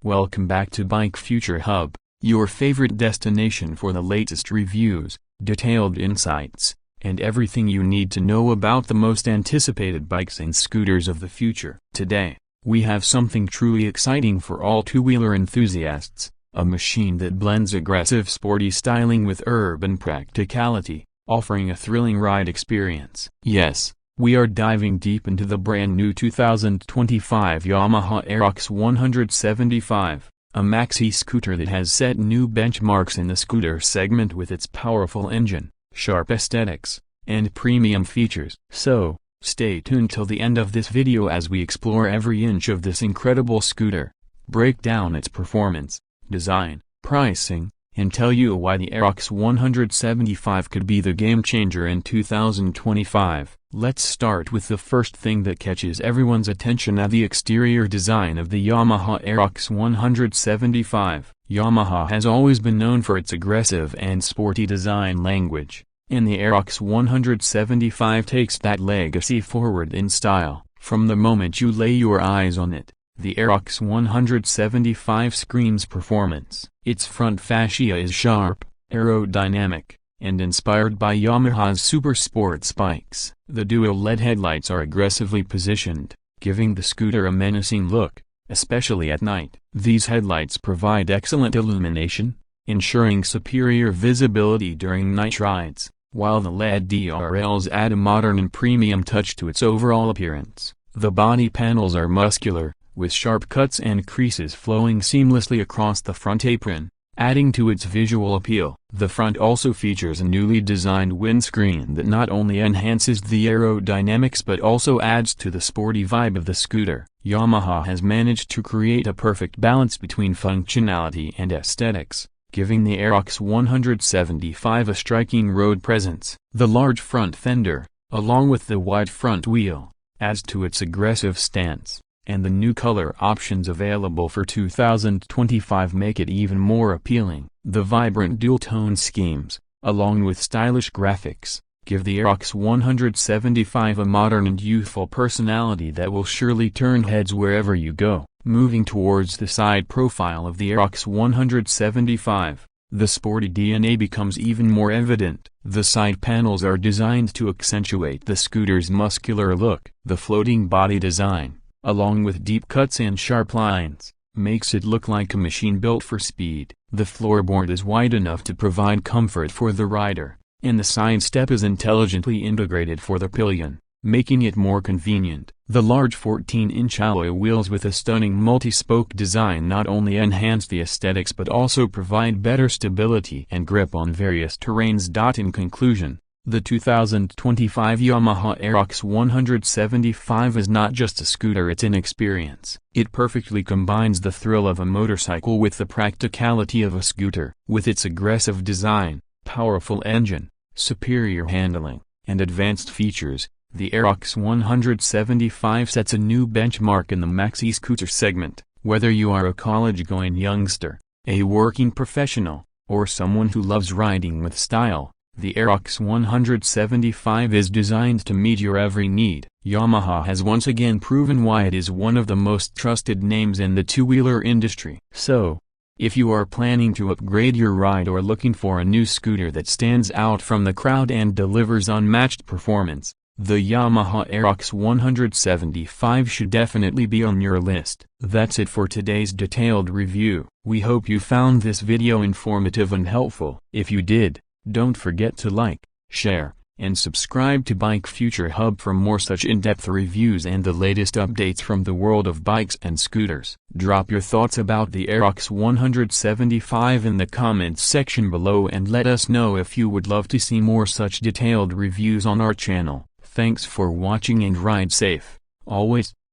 Welcome back to Bike Future Hub, your favorite destination for the latest reviews, detailed insights, and everything you need to know about the most anticipated bikes and scooters of the future. Today, we have something truly exciting for all two-wheeler enthusiasts, a machine that blends aggressive sporty styling with urban practicality, offering a thrilling ride experience. Yes, we are diving deep into the brand new 2025 Yamaha Aerox 175, a maxi-scooter that has set new benchmarks in the scooter segment with its powerful engine, sharp aesthetics, and premium features. So, stay tuned till the end of this video as we explore every inch of this incredible scooter, break down its performance, design, pricing, and tell you why the Aerox 175 could be the game-changer in 2025. Let's start with the first thing that catches everyone's attention: the exterior design of the Yamaha Aerox 175. Yamaha has always been known for its aggressive and sporty design language, and the Aerox 175 takes that legacy forward in style. From the moment you lay your eyes on it, the Aerox 175 screams performance. Its front fascia is sharp, aerodynamic, and inspired by Yamaha's super sports bikes. The dual LED headlights are aggressively positioned, giving the scooter a menacing look, especially at night. These headlights provide excellent illumination, ensuring superior visibility during night rides, while the LED DRLs add a modern and premium touch to its overall appearance. The body panels are muscular, with sharp cuts and creases flowing seamlessly across the front apron, adding to its visual appeal. The front also features a newly designed windscreen that not only enhances the aerodynamics but also adds to the sporty vibe of the scooter. Yamaha has managed to create a perfect balance between functionality and aesthetics, giving the Aerox 175 a striking road presence. The large front fender, along with the wide front wheel, adds to its aggressive stance, and the new color options available for 2025 make it even more appealing. The vibrant dual-tone schemes, along with stylish graphics, give the Aerox 175 a modern and youthful personality that will surely turn heads wherever you go. Moving towards the side profile of the Aerox 175, the sporty DNA becomes even more evident. The side panels are designed to accentuate the scooter's muscular look. The floating body design, along with deep cuts and sharp lines, makes it look like a machine built for speed. The floorboard is wide enough to provide comfort for the rider, and the side step is intelligently integrated for the pillion, making it more convenient. The large 14-inch alloy wheels with a stunning multi-spoke design not only enhance the aesthetics but also provide better stability and grip on various terrains. In conclusion, the 2025 Yamaha Aerox 175 is not just a scooter, it's an experience. It perfectly combines the thrill of a motorcycle with the practicality of a scooter. With its aggressive design, powerful engine, superior handling, and advanced features, the Aerox 175 sets a new benchmark in the maxi-scooter segment. Whether you are a college-going youngster, a working professional, or someone who loves riding with style, the Aerox 175 is designed to meet your every need. Yamaha has once again proven why it is one of the most trusted names in the two-wheeler industry. So, if you are planning to upgrade your ride or looking for a new scooter that stands out from the crowd and delivers unmatched performance, the Yamaha Aerox 175 should definitely be on your list. That's it for today's detailed review. We hope you found this video informative and helpful. If you did, don't forget to like, share, and subscribe to Bike Future Hub for more such in-depth reviews and the latest updates from the world of bikes and scooters. Drop your thoughts about the Aerox 175 in the comments section below and let us know if you would love to see more such detailed reviews on our channel. Thanks for watching and ride safe, always.